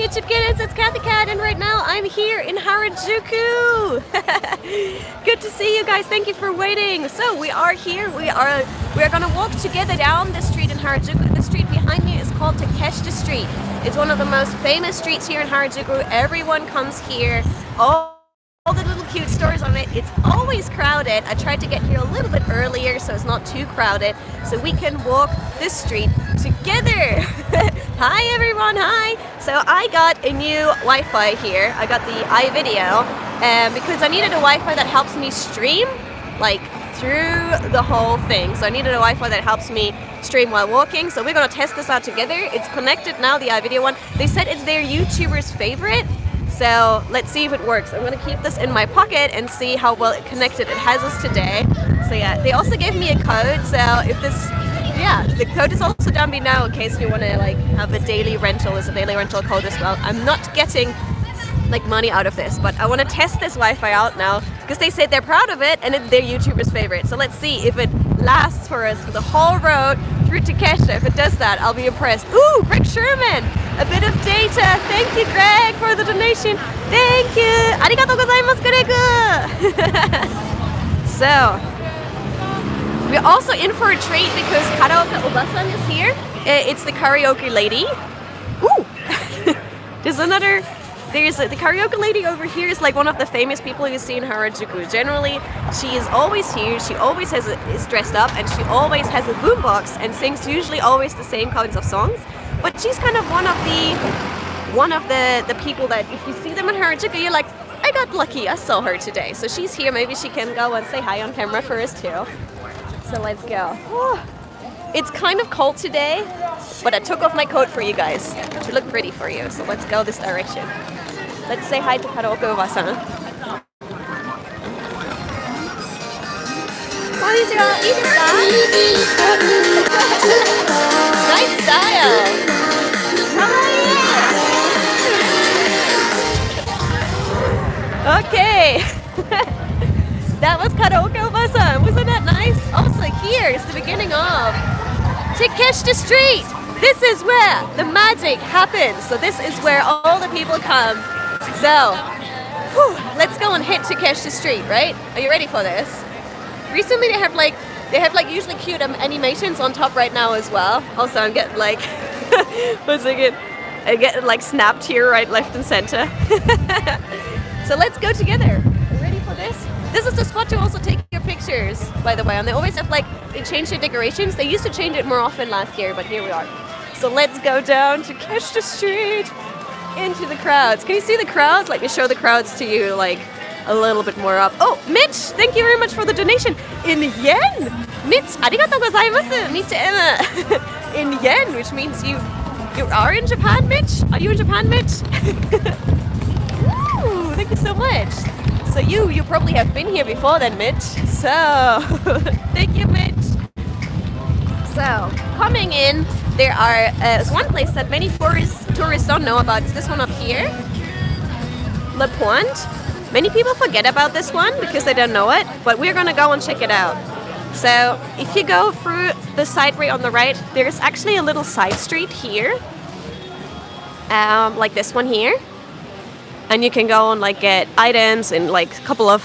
YouTube kittens, it's Kathy Cat, and right now I'm here in Harajuku. Good to see you guys. Thank you for waiting. So we are here. We are gonna walk together down the street in Harajuku. The street behind me is called Takeshita Street. It's one of the most famous streets here in Harajuku. Everyone comes here. All the little cute stores on it. It's always crowded. I tried to get here a little bit earlier so it's not too crowded, so we can walk this street together. Hi everyone, hi! So I got a new Wi-Fi here. I got the iVideo because I needed a Wi-Fi that helps me stream like through the whole thing. So I needed a Wi-Fi that helps me stream while walking. So we're gonna test this out together. It's connected now, the iVideo one. They said it's their YouTuber's favorite. So let's see if it works. I'm gonna keep this in my pocket and see how well it connected. It has us today. So yeah, they also gave me a code. So if this, yeah, the code is also down below in case you wanna like have a daily rental. There's a daily rental code as well. I'm not getting like money out of this, but I wanna test this Wi-Fi out now because they said they're proud of it and it's their YouTuber's favorite. So let's see if it lasts for us for the whole road through Takeshita. If it does that, I'll be impressed. Ooh, Greg Sherman! A bit of data. Thank you, Greg, for the donation. Thank you. Arigatou gozaimasu, Greg. So, we're also in for a treat because Karaoke Obasan is here. It's the karaoke lady. Ooh. There's the karaoke lady over here is like one of the famous people you see in Harajuku. Generally, she is always here. She always is dressed up and she always has a boombox and sings usually always the same kinds of songs. But she's kind of one of the people that if you see them in Harajuku, you're like, I got lucky, I saw her today. So she's here, maybe she can go and say hi on camera for us too. So let's go. It's kind of cold today, but I took off my coat for you guys to look pretty for you. So let's go this direction. Let's say hi to Karaoke Obasan. Konnichiwa, nice style. Okay. That was Karaoke Obasan. Wasn't that nice? Also here is the beginning of Takeshita Street. This is where the magic happens. So this is where all the people come. So, let's go and hit Takeshita Street, right? Are you ready for this? Recently they have like usually cute animations on top right now as well. Also I'm getting like I get like snapped here, right, left and center. So let's go together. Are you ready for this? This is the spot to also take your pictures, by the way. And they always have they change their decorations. They used to change it more often last year, but here we are. So let's go down to Takeshita Street into the crowds. Can you see the crowds? Let me show the crowds to you like a little bit more up. Oh, Mitch, thank you very much for the donation. In yen! Mitch, arigatou gozaimasu! Mitch Emma. In yen, which means you are in Japan, Mitch? Are you in Japan, Mitch? Ooh, thank you so much. So you probably have been here before then, Mitch. So, thank you, Mitch. So, coming in, there's one place that many tourists don't know about. It's this one up here. Le Point. Many people forget about this one because they don't know it, but we're gonna go and check it out. So if you go through the side way on the right, there's actually a little side street here, like this one here, and you can go and like get items and like a couple of,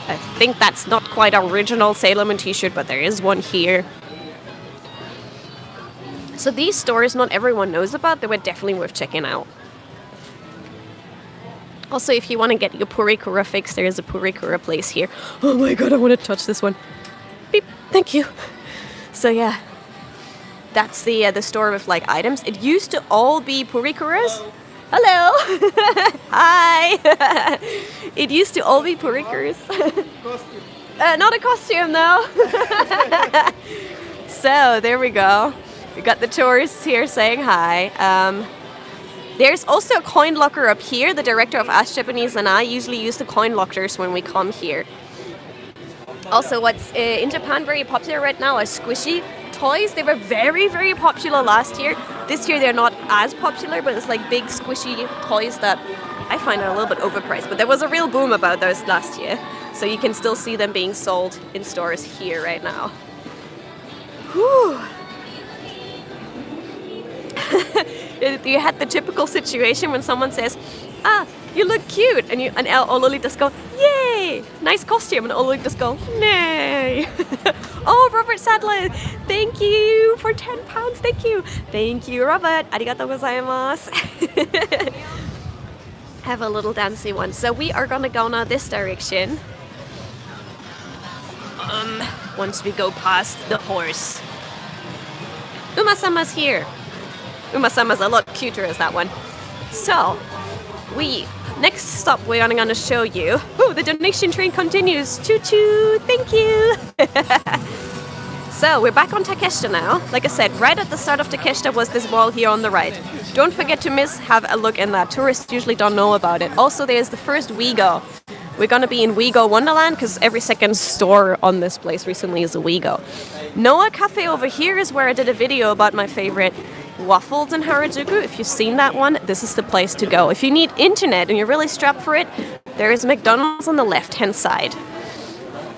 I think that's not quite original Sailor Moon t-shirt, but there is one here. So these stores not everyone knows about, they were definitely worth checking out. Also, if you want to get your purikura fix, there is a purikura place here. Oh my god, I want to touch this one. Beep, thank you. So yeah, that's the store with like items. It used to all be purikuras. Hello. Hi. It used to all be purikuras. Not a costume though. So there we go. We got the tourists here saying hi. There's also a coin locker up here. The director of Ask Japanese and I usually use the coin lockers when we come here. Also, what's in Japan very popular right now are squishy toys. They were very, very popular last year. This year they're not as popular, but it's like big squishy toys that I find are a little bit overpriced. But there was a real boom about those last year. So you can still see them being sold in stores here right now. Whew. You had the typical situation when someone says, "Ah, you look cute," and all Lolitas go, "Yay! Nice costume," and all Lolitas go, "Nay." Oh, Robert Sadler, thank you for £10. Thank you, Robert. Arigatou gozaimasu. Have a little dancey one. So we are gonna go now this direction. Once we go past the horse. Uma-sama's here. Uma-sama's a lot cuter as that one. So, next stop we're gonna show you. Oh, the donation train continues. Choo-choo, thank you. So, we're back on Takeshita now. Like I said, right at the start of Takeshita was this wall here on the right. Don't forget to have a look in that. Tourists usually don't know about it. Also, there's the first Wigo. We're gonna be in Wigo Wonderland because every second store on this place recently is a Wigo. Noah Cafe over here is where I did a video about my favorite waffles in Harajuku. If you've seen that one, this is the place to go. If you need internet and you're really strapped for it, there is McDonald's on the left-hand side.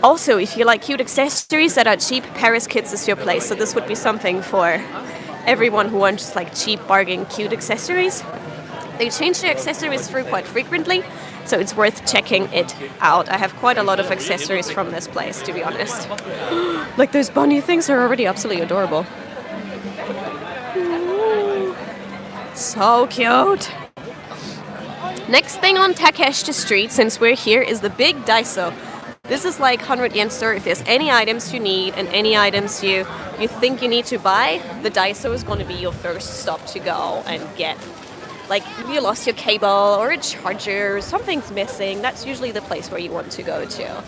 Also, if you like cute accessories that are cheap, Paris Kids is your place. So this would be something for everyone who wants like cheap, bargain, cute accessories. They change their accessories through quite frequently, so it's worth checking it out. I have quite a lot of accessories from this place, to be honest. Like those bunny things are already absolutely adorable. Ooh, so cute. Next thing on Takeshita Street, since we're here, is the big Daiso. This is like 100 yen store. If there's any items you need and any items you think you need to buy, the Daiso is going to be your first stop to go and get. Like, if you lost your cable or a charger, or something's missing, that's usually the place where you want to go to.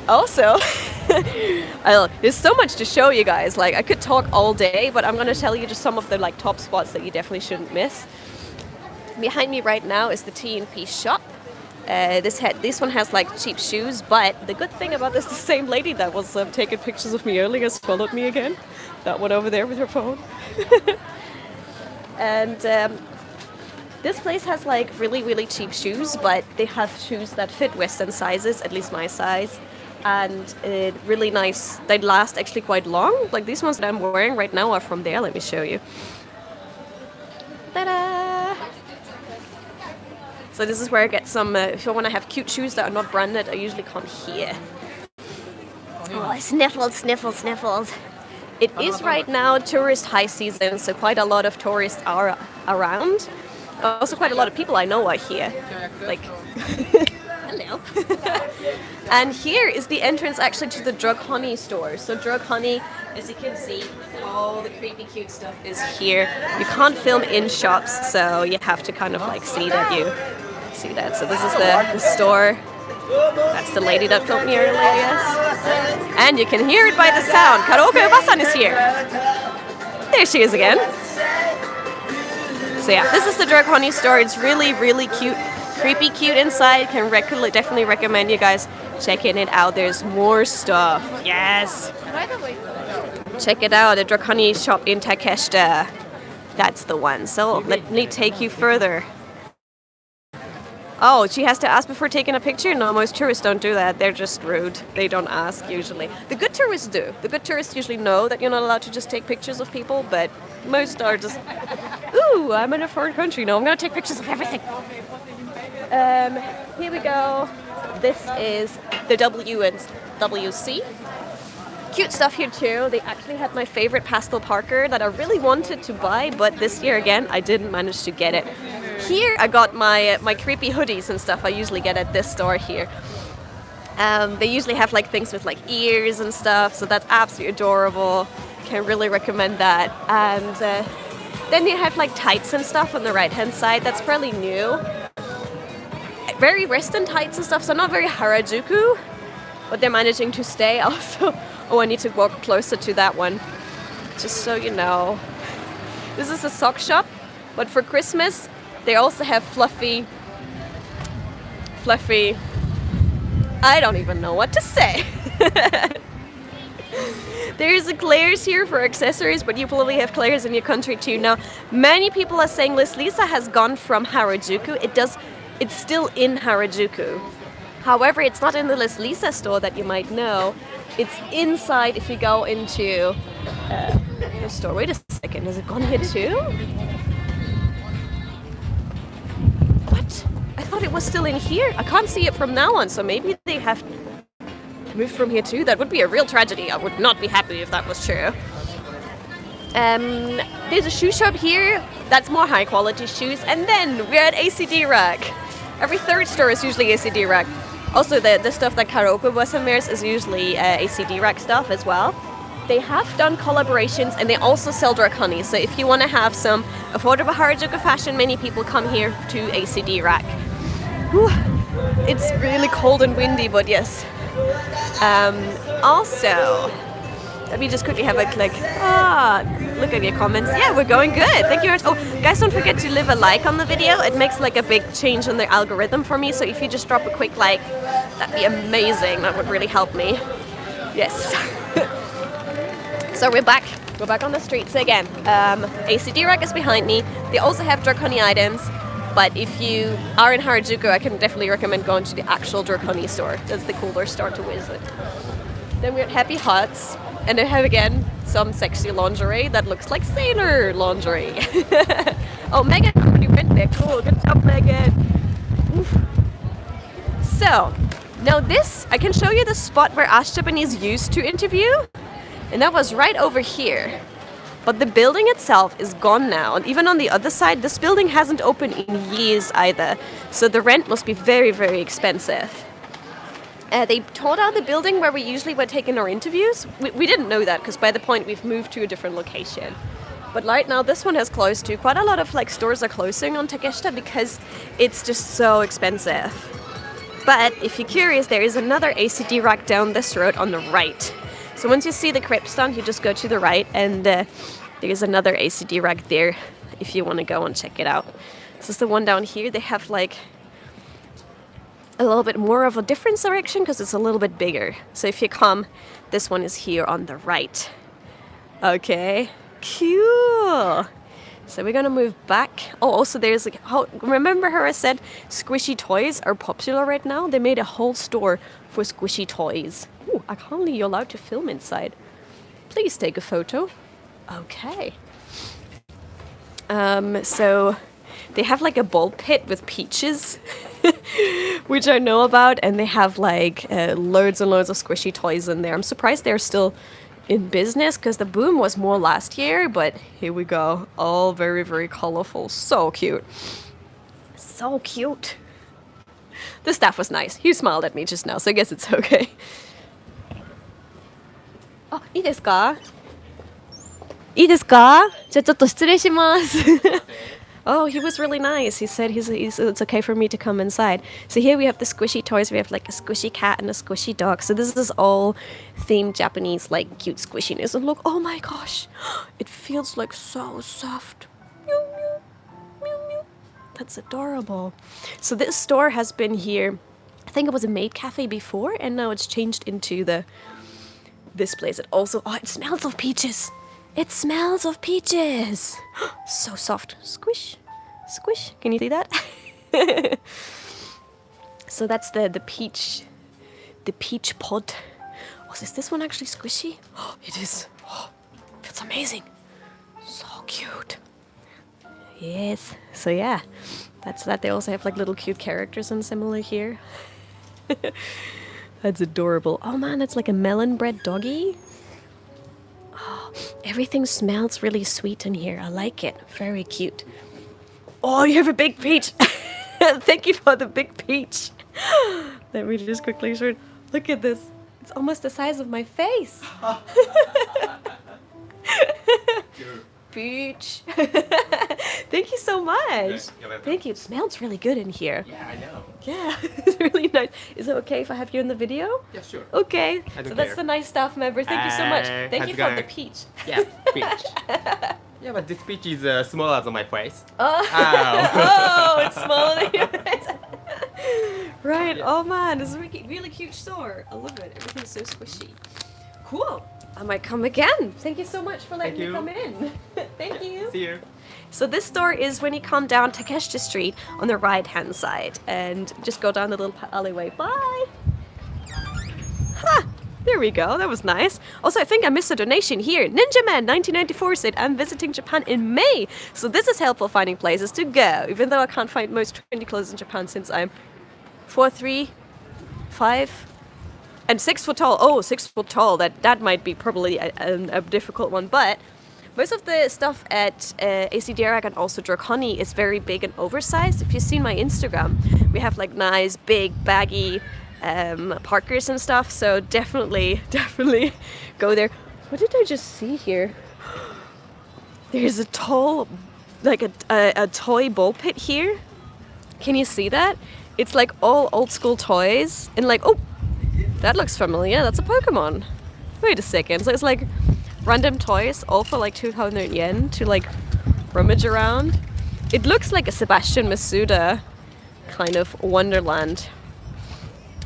Also, there's so much to show you guys. Like, I could talk all day, but I'm going to tell you just some of the like top spots that you definitely shouldn't miss. Behind me right now is the T&P shop. This one has like cheap shoes, but the good thing about this, the same lady that was taking pictures of me earlier has followed me again. That one over there with her phone. And this place has like really, really cheap shoes, but they have shoes that fit Western sizes, at least my size. And really nice, they last actually quite long. Like these ones that I'm wearing right now are from there. Let me show you. Ta-da! So this is where I get some, if I want to have cute shoes that are not branded, I usually come here. Oh, sniffles, sniffles, sniffles. It is right now tourist high season, so quite a lot of tourists are around. Also quite a lot of people I know are here. Like, hello. And here is the entrance actually to the Drug Honey store. So Drug Honey, as you can see, all the creepy cute stuff is here. You can't film in shops, so you have to kind of like see that you see that. So this is the store. That's the lady that filmed me earlier, yes. And you can hear it by the sound. Karaoke Obasan is here. There she is again. So yeah, this is the Drug Honey store. It's really, really cute. Creepy cute inside. Can definitely recommend you guys checking it out. There's more stuff. Yes. Check it out. The Drug Honey shop in Takeshita. That's the one. So let me take you further. Oh, she has to ask before taking a picture? No, most tourists don't do that. They're just rude. They don't ask usually. The good tourists do. The good tourists usually know that you're not allowed to just take pictures of people, but most are just, ooh, I'm in a foreign country. No, I'm going to take pictures of everything. Here we go. This is the WC. Cute stuff here too. They actually had my favorite pastel Parker that I really wanted to buy, but this year again, I didn't manage to get it. Here I got my creepy hoodies and stuff I usually get at this store here. They usually have like things with like ears and stuff, so that's absolutely adorable. Can really recommend that. And then they have like tights and stuff on the right hand side. That's fairly new. Very Western tights and stuff, so not very Harajuku, but they're managing to stay. Also, oh, I need to walk closer to that one, just so you know. This is a sock shop, but for Christmas they also have fluffy, I don't even know what to say. There's eclairs here for accessories, but you probably have eclairs in your country too. Now, many people are saying Liz Lisa has gone from Harajuku. It's still in Harajuku. However, it's not in the Liz Lisa store that you might know. It's inside if you go into the store. Wait a second, has it gone here too? it was still in here. I can't see it from now on, so maybe they have moved from here too. That would be a real tragedy. I would not be happy if that was true. There's a shoe shop here. That's more high quality shoes. And then we're at ACD Rack. Every third store is usually ACD Rack. Also, the stuff that Harajuku wears is usually ACD Rack stuff as well. They have done collaborations and they also sell Draconi. So if you want to have some affordable Harajuku fashion, many people come here to ACD Rack. Whew. It's really cold and windy, but yes. Also, let me just quickly have a click. Look at your comments. Yeah, we're going good. Thank you very much. Oh, guys, don't forget to leave a like on the video. It makes like a big change on the algorithm for me. So if you just drop a quick like, that'd be amazing. That would really help me. Yes. So we're back. We're back on the streets again. ACD Rack is behind me. They also have Draconi items. But if you are in Harajuku, I can definitely recommend going to the actual Draconi store. That's the cooler store to visit. Then we're at Happy Huts. And they have, again, some sexy lingerie that looks like sailor lingerie. Oh, Megan already went there. Cool. Good job, Megan. Oof. So, now this, I can show you the spot where Ash Japanese used to interview. And that was right over here. But the building itself is gone now. And even on the other side, this building hasn't opened in years either. So the rent must be very, very expensive. They tore down the building where we usually were taking our interviews. We didn't know that because by the point we've moved to a different location. But right now this one has closed too. Quite a lot of like stores are closing on Takeshita because it's just so expensive. But if you're curious, there is another ACD Rack down this road on the right. So once you see the Crepes stand, you just go to the right and there's another ACD Rack there if you want to go and check it out. This is the one down here. They have like a little bit more of a different direction because it's a little bit bigger. So if you come, this one is here on the right. Okay, cool. So we're gonna move back. Oh, also there's like, remember how I said squishy toys are popular right now? They made a whole store for squishy toys. Ooh, I can't believe you're allowed to film inside. Please take a photo. Okay. So they have like a ball pit with peaches, which I know about, and they have like loads and loads of squishy toys in there. I'm surprised they're still in business because the boom was more last year, but here we go. All very, very colorful. So cute. So cute. The staff was nice. He smiled at me just now, so I guess it's okay. Oh, いいですか? いいですか? じゃあちょっと失礼します。Oh, he was really nice. He said it's okay for me to come inside. So here we have the squishy toys. We have like a squishy cat and a squishy dog. So this is all themed Japanese, like cute squishiness. And look, oh my gosh, it feels like so soft. Meow, meow, meow, meow. That's adorable. So this store has been here. I think it was a maid cafe before, and now it's changed into this place. It also, oh, it smells of peaches. It smells of peaches. So soft. Squish. Squish. Can you see that? So that's the peach pod. Oh, is this one actually squishy? Oh, it is. Oh, that's amazing. So cute. Yes. So yeah, that's that. They also have like little cute characters and similar here. That's adorable. Oh man, that's like a melon bread doggy. Oh, everything smells really sweet in here. I like it. Very cute. Oh, you have a big peach. Thank you for the big peach. Let me just quickly show it. Look at this. It's almost the size of my face. Peach. Thank you so much. Thank you. It smells really good in here. Yeah, I know. Yeah, it's really nice. Is it okay if I have you in the video? Yeah, sure. Okay. So that's the nice stuff, member. Thank you so much. Thank you for the peach. Yeah, peach. Yeah, but this peach is smaller than my face. Oh, Ow. oh, it's smaller than your face. Right. Oh man, this is a really cute store. I love it. Everything's so squishy. Cool. I might come again. Thank you so much for letting me come in. Thank you. See you. So this store is when you come down Takeshita Street on the right-hand side, and just go down the little alleyway. Bye. Ha! There we go, that was nice. Also, I think I missed a donation here. Ninja Man 1994 said, I'm visiting Japan in May. So this is helpful finding places to go, even though I can't find most trendy clothes in Japan since I'm 4'3", 5, and 6 foot tall. Oh, 6 foot tall, that might be probably a difficult one, but most of the stuff at AC Dirac and also Draconi is very big and oversized. If you've seen my Instagram, we have like nice, big, baggy parkers and stuff, so definitely go there. What did I just see here? There's a tall, like a toy ball pit here. Can you see that? It's like all old school toys and like, oh, that looks familiar. That's a Pokemon. Wait a second. So it's like random toys, all for like 2,000 yen to like rummage around. It looks like a Sebastian Masuda kind of wonderland.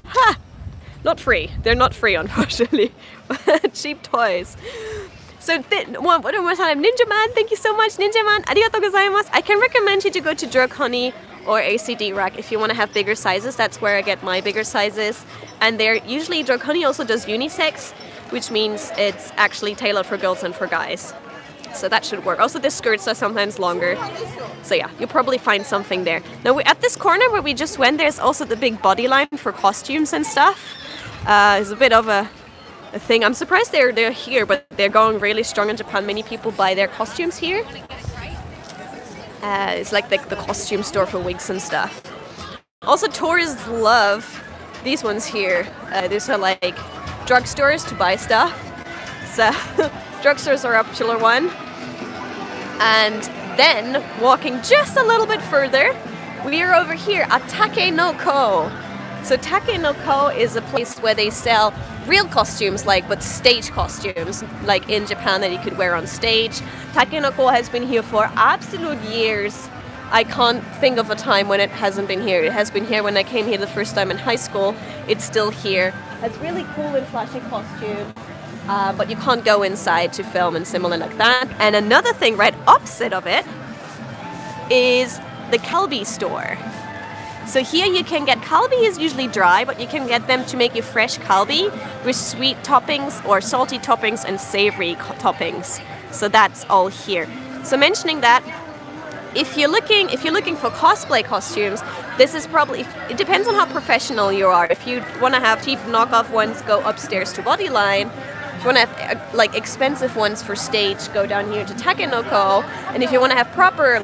Ha! Not free. They're not free, unfortunately. Cheap toys. So, one more time, Ninja Man, thank you so much, Ninja Man. Arigatou gozaimasu. I can recommend you to go to Draconi or ACD Rack if you want to have bigger sizes. That's where I get my bigger sizes. And they're usually, Draconi also does unisex, which means it's actually tailored for girls and for guys. So that should work. Also, the skirts are sometimes longer. So yeah, you'll probably find something there. Now, we're at this corner where we just went, there's also the big body line for costumes and stuff. It's a bit of a thing. I'm surprised they're here, but they're going really strong in Japan. Many people buy their costumes here. It's like the costume store for wigs and stuff. Also, tourists love these ones here. These are like drugstores to buy stuff. So drugstores are a popular one. And then, walking just a little bit further, we are over here at Takenoko. So Takenoko is a place where they sell real costumes, but stage costumes, like in Japan that you could wear on stage. Takenoko has been here for absolute years. I can't think of a time when it hasn't been here. It has been here when I came here the first time in high school. It's still here. It's really cool and flashy costumes. But you can't go inside to film and similar like that. And another thing right opposite of it is the kalbi store. So here you can get, kalbi is usually dry, but you can get them to make you fresh kalbi with sweet toppings or salty toppings and savory toppings. So that's all here. So mentioning that, if you're looking for cosplay costumes, this is probably, it depends on how professional you are. If you want to have cheap knockoff ones, go upstairs to Bodyline. If you want to have expensive ones for stage, go down here to Takenoko. And if you want to have proper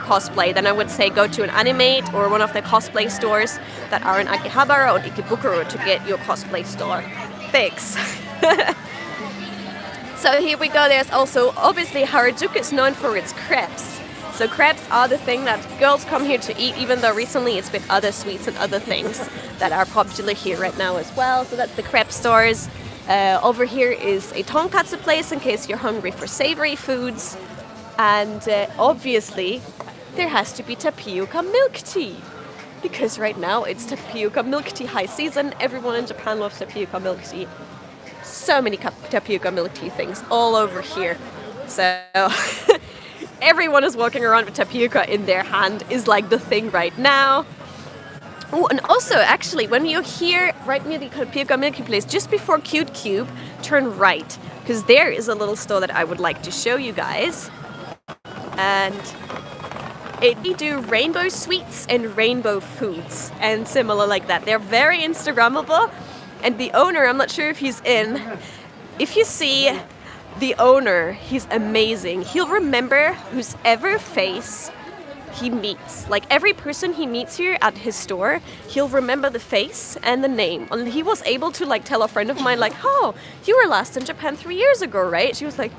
cosplay, then I would say go to an Animate or one of the cosplay stores that are in Akihabara or Ikebukuro to get your cosplay store fix. So here we go. There's also, obviously, Harajuku is known for its crepes. So crepes are the thing that girls come here to eat, even though recently it's been other sweets and other things that are popular here right now as well. So that's the crepe stores. Over here is a tonkatsu place in case you're hungry for savory foods. And obviously, there has to be tapioca milk tea. Because right now it's tapioca milk tea high season. Everyone in Japan loves tapioca milk tea. So many tapioca milk tea things all over here. So everyone is walking around with tapioca in their hand is like the thing right now. Oh, and also, actually, when you're here, right near the tapioca milk tea place, just before Cute Cube, turn right. Because there is a little store that I would like to show you guys. And they do rainbow sweets and rainbow foods and similar like that. They're very Instagrammable. And the owner, I'm not sure if he's in. If you see the owner, he's amazing. He'll remember whoever face he meets. Like every person he meets here at his store, he'll remember the face and the name. And he was able to tell a friend of mine oh, you were last in Japan 3 years ago, right? She was like,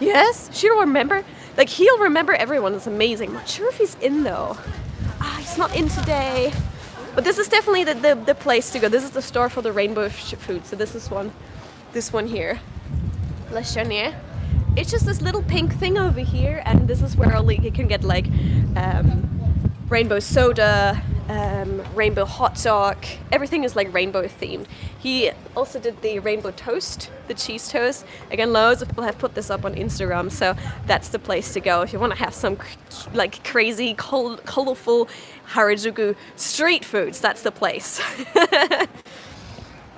yes, she'll remember. He'll remember everyone. It's amazing. Not sure if he's in though. He's not in today. But this is definitely the place to go. This is the store for the rainbow food. So this is this one here. La Chenier. It's just this little pink thing over here, and this is where you can get rainbow soda, rainbow hot dog. Everything is rainbow themed. He also did the rainbow toast, the cheese toast. Again, loads of people have put this up on Instagram, so that's the place to go if you want to have some crazy, colorful Harajuku street foods. That's the place.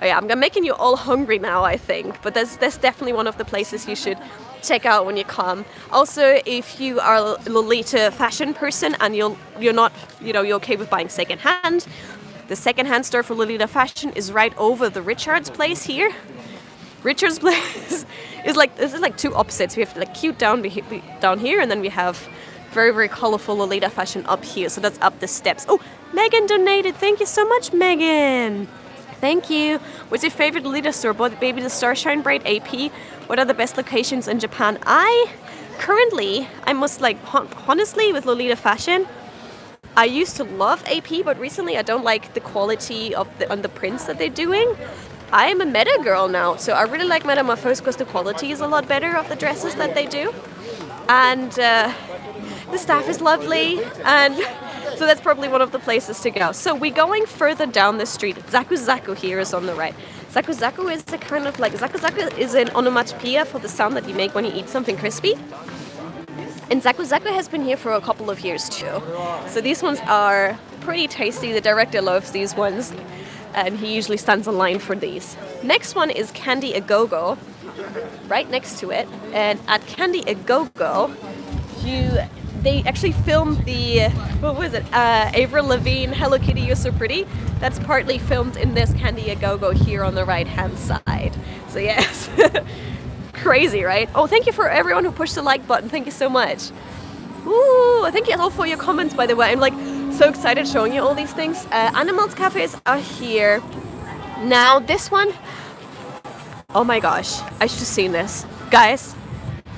Oh yeah, I'm making you all hungry now, I think. But that's definitely one of the places you should check out when you come. Also, if you are a Lolita fashion person and you're not, you're okay with buying secondhand, the secondhand store for Lolita fashion is right over the Richard's place here. Richard's place is like two opposites. We have like cute down here, and then we have very, very colorful Lolita fashion up here. So that's up the steps. Oh, Megan donated. Thank you so much, Megan. Thank you. What's your favorite Lolita store? Both Baby the Starshine Braid, AP. What are the best locations in Japan? I must honestly, with Lolita fashion, I used to love AP, but recently I don't like the quality on the prints that they're doing. I am a Meta girl now, so I really like Metamorphose because the quality is a lot better of the dresses that they do. And the staff is lovely, and so that's probably one of the places to go. So we're going further down the street. Zaku Zaku here is on the right. Zaku Zaku is a kind of Zaku Zaku is an onomatopoeia for the sound that you make when you eat something crispy. And Zaku Zaku has been here for a couple of years too. So these ones are pretty tasty. The director loves these ones, and he usually stands in line for these. Next one is Candy A Go-Go, right next to it. And at Candy A Go-Go, they actually filmed the, Avril Lavigne, Hello Kitty, You're So Pretty. That's partly filmed in this Candy A Go-Go here on the right-hand side. So yes, crazy, right? Oh, thank you for everyone who pushed the like button. Thank you so much. Ooh, thank you all for your comments, by the way. I'm so excited showing you all these things. Animals cafes are here. Now this one, oh my gosh, I've just seen this. Guys,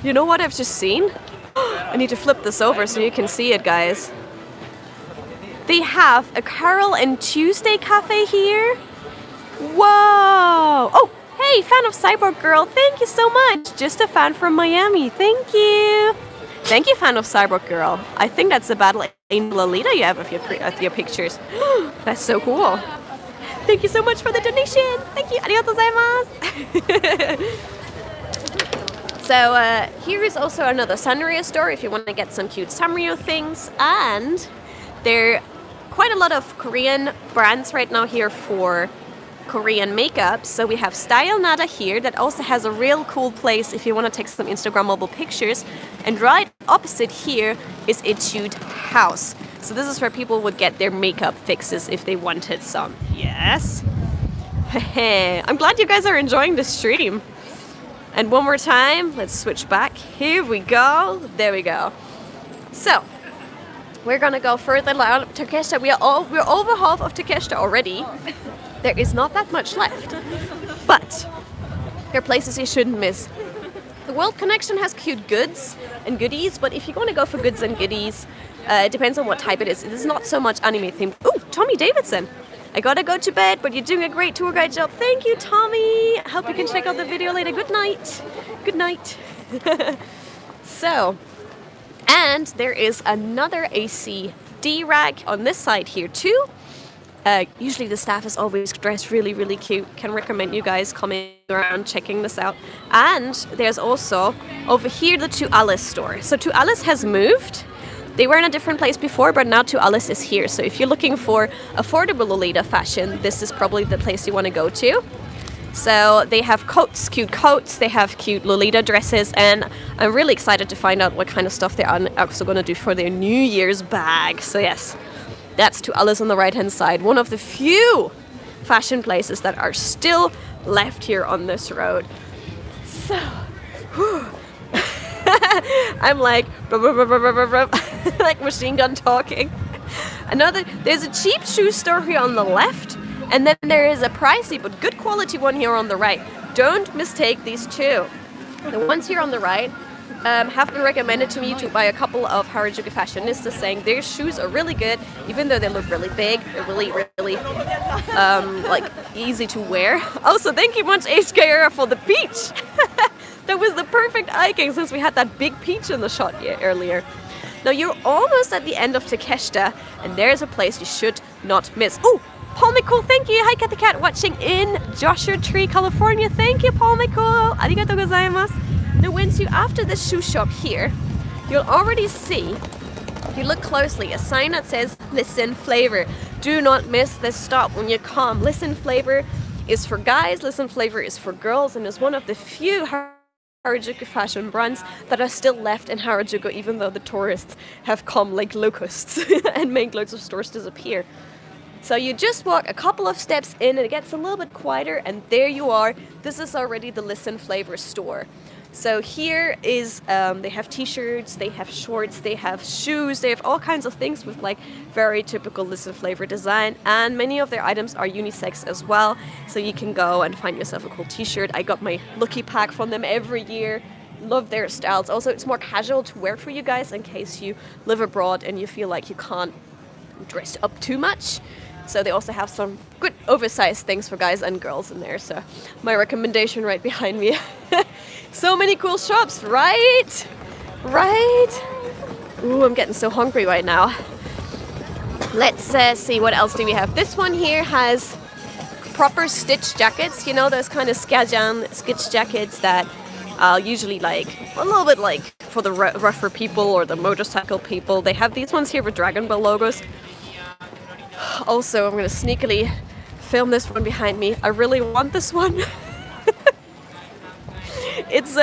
you know what I've just seen? I need to flip this over so you can see it, guys. They have a Carol and Tuesday cafe here. Whoa! Oh, hey, fan of Cyborg Girl, thank you so much. Just a fan from Miami, thank you. Thank you, fan of Cyborg Girl. I think that's the battle in Lolita you have of your pictures. That's so cool. Thank you so much for the donation. Thank you. Arigatou gozaimasu. So here is also another Sanrio store if you want to get some cute Sanrio things. And there are quite a lot of Korean brands right now here for Korean makeup. So we have Style Nada here that also has a real cool place if you want to take some Instagrammable pictures. And right opposite here is Etude House. So this is where people would get their makeup fixes if they wanted some. Yes. I'm glad you guys are enjoying the stream. And one more time, let's switch back. Here we go. There we go. So we're gonna go further down Takeshita. We're over half of Takeshita already. There is not that much left, but there are places you shouldn't miss. The World Connection has cute goods and goodies, but if you're gonna go for goods and goodies, it depends on what type it is. It is not so much anime themed. Ooh, Tommy Davidson. I gotta go to bed, but you're doing a great tour guide job. Thank you, Tommy. I hope you can check out the video later. Good night. Good night. So, and there is another ACD rack on this side here too. Usually the staff is always dressed really, really cute. Can recommend you guys coming around, checking this out. And there's also over here the To Alice store. So To Alice has moved. They were in a different place before, but now To Alice is here. So if you're looking for affordable Lolita fashion, this is probably the place you want to go to. So they have coats, cute coats, they have cute Lolita dresses, and I'm really excited to find out what kind of stuff they're also going to do for their New Year's bag. So yes, that's To Alice on the right-hand side. One of the few fashion places that are still left here on this road. So, whew. I'm like, like machine gun talking. There's a cheap shoe store here on the left, and then there is a pricey but good quality one here on the right. Don't mistake these two. The ones here on the right have been recommended to me to by a couple of Harajuku fashionistas, saying their shoes are really good, even though they look really big. They're really, really like easy to wear. Also, thank you much HKR for the peach. That was the perfect hiking since we had that big peach in the shot earlier. Now you're almost at the end of Takeshita, and there's a place you should not miss. Oh, Paul Nicole, thank you. Hi, Cat the Cat, watching in Joshua Tree, California. Thank you, Paul Nicole. Arigatou gozaimasu. Now, once you after the shoe shop here, you'll already see, if you look closely, a sign that says "Listen Flavor." Do not miss this stop when you come. Listen Flavor is for guys, Listen Flavor is for girls, and is one of the few Harajuku fashion brands that are still left in Harajuku, even though the tourists have come like locusts and made loads of stores disappear. So you just walk a couple of steps in and it gets a little bit quieter, and there you are. This is already the Listen Flavor store. So here is, they have t-shirts, they have shorts, they have shoes, they have all kinds of things with like very typical Listen Flavor design, and many of their items are unisex as well, so you can go and find yourself a cool t-shirt. I got my Lucky Pack from them every year. Love their styles. Also, it's more casual to wear for you guys in case you live abroad and you feel like you can't dress up too much. So they also have some good oversized things for guys and girls in there. So my recommendation right behind me. So many cool shops, right? Right? Ooh, I'm getting so hungry right now. Let's see, what else do we have? This one here has proper stitch jackets. You know, those kind of skajan stitch jackets that usually like a little bit like for the rougher people or the motorcycle people. They have these ones here with Dragon Ball logos. Also, I'm going to sneakily film this one behind me. I really want this one. It's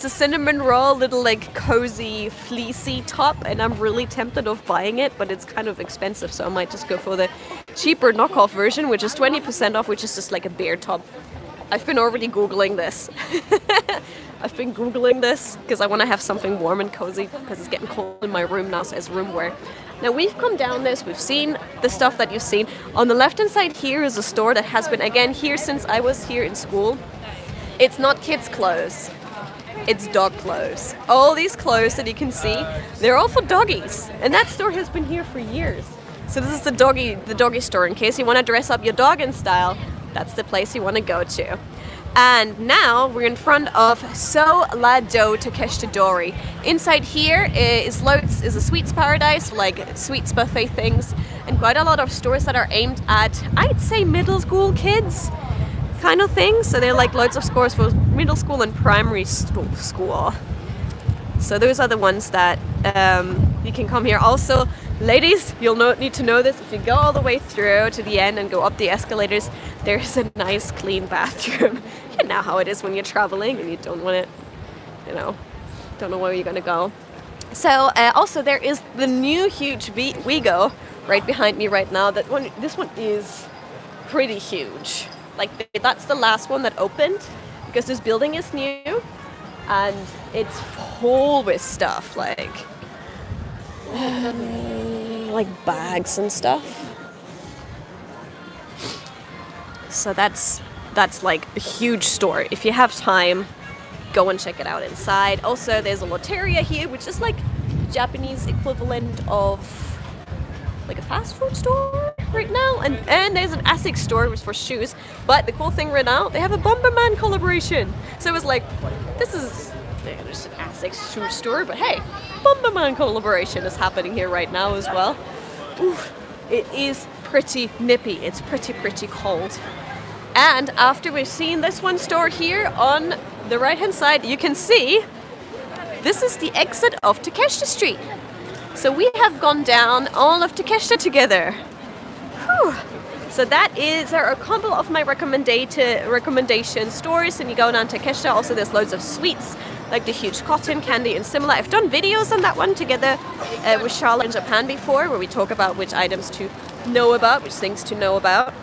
a cinnamon roll, little like cozy fleecy top, and I'm really tempted of buying it, but it's kind of expensive, so I might just go for the cheaper knockoff version, which is 20% off, which is just like a bear top. I've been already Googling this. I've been Googling this because I want to have something warm and cozy because it's getting cold in my room now, so it's room wear. Now we've come down this, we've seen the stuff that you've seen. On the left hand side here is a store that has been, again, here since I was here in school. It's not kids' clothes, it's dog clothes. All these clothes that you can see, they're all for doggies. And that store has been here for years. So this is the doggy store. In case you want to dress up your dog in style, that's the place you want to go to. And now we're in front of Souvenirs Takeshita Doori. Inside here is a sweets paradise, like sweets buffet things, and quite a lot of stores that are aimed at, I'd say, middle school kids kind of thing. So they're like loads of stores for middle school and primary school. So those are the ones that you can come here. Also, ladies, you'll need to know this. If you go all the way through to the end and go up the escalators, there's a nice clean bathroom. You know how it is when you're traveling and you don't want it, don't know where you're gonna go. So also there is the new huge Wigo right behind me right now. This one is pretty huge. Like that's the last one that opened because this building is new and it's full with stuff like bags and stuff. So that's like a huge store. If you have time, go and check it out inside. Also, there's a Lotteria here, which is like Japanese equivalent of like a fast food store right now. And there's an ASICS store, which is for shoes. But the cool thing right now, they have a Bomberman collaboration. So it was like, this is just an ASICS shoe store, but hey, Bomberman collaboration is happening here right now as well. Oof, it is pretty nippy. It's pretty cold. And after we've seen this one store here on the right hand side, you can see this is the exit of Takeshita Street. So we have gone down all of Takeshita together. Whew. So there are a couple of my recommendation stores, and you go down Takeshita. Also, there's loads of sweets, like the huge cotton candy and similar. I've done videos on that one together with Charlotte in Japan before, where we talk about which items to know about, which things to know about.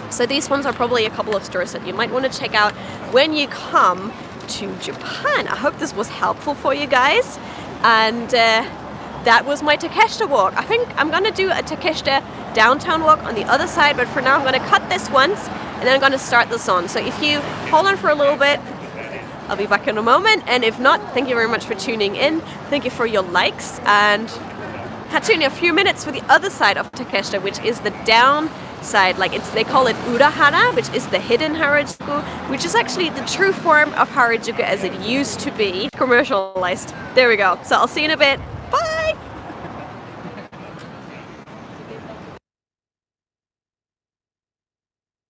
So these ones are probably a couple of stores that you might want to check out when you come to Japan. I hope this was helpful for you guys. And that was my Takeshita walk. I think I'm going to do a Takeshita downtown walk on the other side, but for now I'm going to cut this once and then I'm going to start this on. So if you hold on for a little bit, I'll be back in a moment. And if not, thank you very much for tuning in. Thank you for your likes, and catch you in a few minutes for the other side of Takeshita, which is the downside. Like they call it Urahara, which is the hidden Harajuku, which is actually the true form of Harajuku as it used to be commercialized. There we go. So I'll see you in a bit.